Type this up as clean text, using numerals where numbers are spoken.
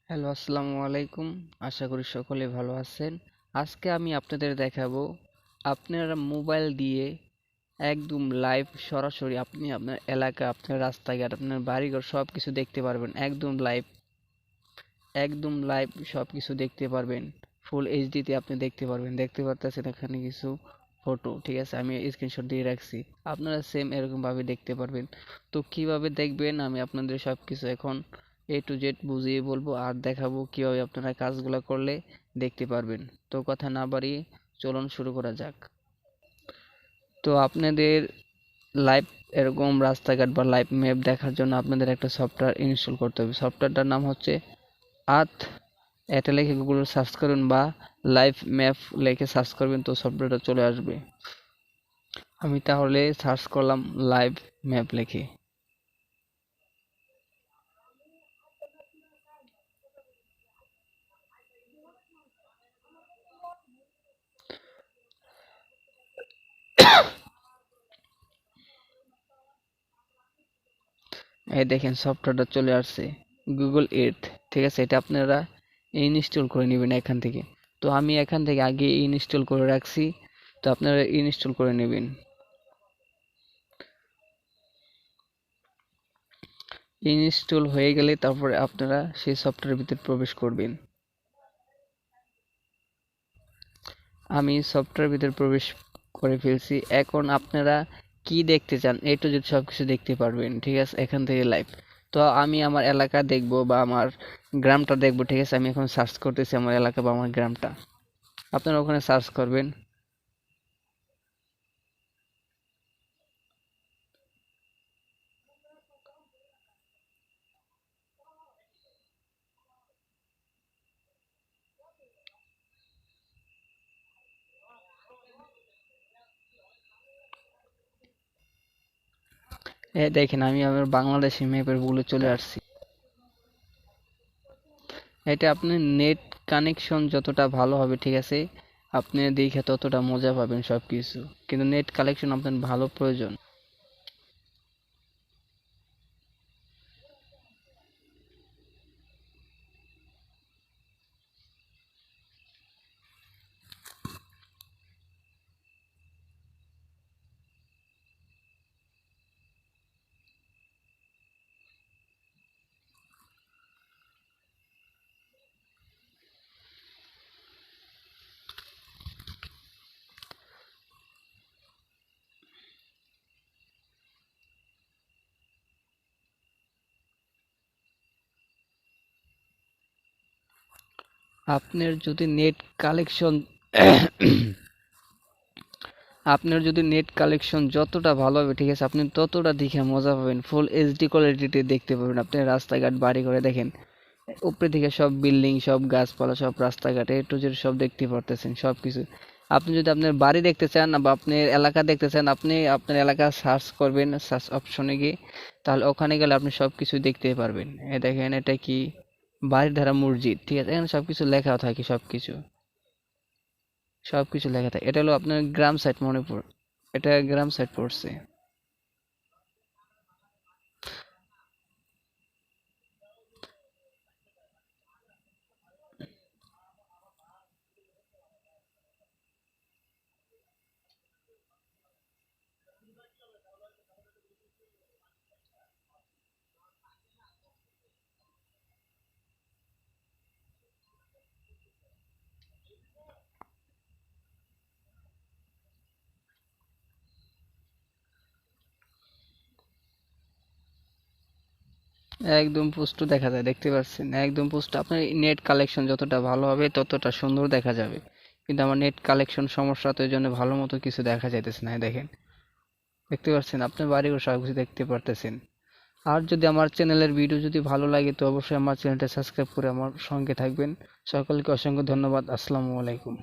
Hello, আসসালামু আলাইকুম। আশা করি সকলে ভালো আছেন। আজকে আমি আপনাদের দেখাবো আপনারা মোবাইল দিয়ে একদম লাইভ সরাসরি আপনি আপনার এলাকা, আপনার রাস্তাঘাট, আপনার বাড়িঘর সবকিছু দেখতে পারবেন। একদম লাইভ সবকিছু দেখতে পারবেন। ফুল এইচডিতে আপনি দেখতে পারবেন। দেখতে পারতেছেন এখানে কিছু ফটো, ঠিক আছে? আমি স্ক্রিনশট দিয়ে রাখছি। আপনারা সেম এরকম ভাবে দেখতে পারবেন। তো কিভাবে দেখবেন আমি আপনাদের সবকিছু এখন A to Z বুঝিয়ে বলবো আর দেখাবো কিভাবে আপনারা কাজগুলো করলে দেখতে পারবেন। তো কথা না বাড়িয়ে চলুন শুরু করা যাক। তো আপনাদের লাইভ এরকম রাস্তাঘাট বা লাইভ ম্যাপ দেখার জন্য আপনাদের একটা সফটওয়্যার ইনস্টল করতে হবে। সফটওয়্যারটার নাম হচ্ছে আর্থ। এটা লিখে গুগলে সার্চ করুন বা লাইভ ম্যাপ লিখে সার্চ করবেন, তো সফটওয়্যারটা চলে আসবে। আমি তাহলে সার্চ করলাম লাইভ ম্যাপ লিখে। এই দেখেন সফটওয়্যারটা চলে আসছে, গুগল এর্থ। ঠিক আছে, এটা আপনারা ইনস্টল করে নেবেন এখান থেকে। তো আমি এখান থেকে আগে ইনস্টল করে রাখছি, তো আপনারা ইনস্টল করে নেবেন। ইনস্টল হয়ে গেলে তারপরে আপনারা সেই সফটওয়্যারের ভিতরে প্রবেশ করবেন। আমি সফটওয়্যার ভিতরে প্রবেশ করে ফেলছি। এখন আপনারা কি দেখতে চান A to Z সবকিছু দেখতে পারবেন, ঠিক আছে, এখান থেকে লাইভ। তো আমি আমার এলাকা দেখব বা আমার গ্রামটা দেখব, ঠিক আছে? আমি এখন সার্চ করতেছি আমার এলাকা বা আমার গ্রামটা। আপনারা ওখানে সার্চ করবেন। দেখেন আমি আমার বাংলাদেশি ম্যাপের বলে চলে আসছি। এটা আপনার নেট কানেকশন যতটা ভালো হবে, ঠিক আছে, আপনি দেখে ততটা মজা পাবেন সবকিছু। কিন্তু নেট কানেকশন আপনার ভালো প্রয়োজন। আপনার যদি নেট কালেকশন আপনার যদি নেট কালেকশন যতটা ভালো হবে, ঠিক আছে, আপনি ততটা দেখে মজা পাবেন। ফুল এইচডি কোয়ালিটিতে দেখতে পাবেন। আপনি রাস্তাঘাট বাড়ি করে দেখেন, উপরে থেকে সব বিল্ডিং, সব গাছপালা, সব রাস্তাঘাট A to Z সব দেখতে পারতেছেন সবকিছু। আপনি যদি আপনার বাড়ি দেখতে চান বা আপনার এলাকা দেখতে চান, আপনি আপনার এলাকা সার্চ করবেন সার্চ অপশনে গিয়ে, তাহলে ওখানে গেলে আপনি সবকিছু দেখতে পারবেন। দেখেন এটা কি বাড়ির ধারা মসজিদ, ঠিক আছে, এখানে সবকিছু লেখা থাকে, সবকিছু সবকিছু লেখা থাকে। এটা হলো আপনার গ্রাম সাইড, মণিপুর, এটা গ্রাম সাইড পড়ছে। একদম পুষ্ট দেখা যায়, দেখতে পাচ্ছেন, একদম পুষ্ট। আপনার নেট কালেকশন যতটা ভালো হবে ততটা সুন্দর দেখা যাবে। কিন্তু আমার নেট কালেকশন সমস্যা, তো এই জন্য ভালো মতো কিছু দেখা যাইতেছে না। দেখেন, দেখতে পাচ্ছেন, আপনার বাড়িঘর সব কিছু দেখতে পারতেছেন। আর যদি আমার চ্যানেলের ভিডিও যদি ভালো লাগে তো অবশ্যই আমার চ্যানেলটা সাবস্ক্রাইব করে আমার সঙ্গে থাকবেন। সকলকে অসংখ্য ধন্যবাদ। আসসালামু আলাইকুম।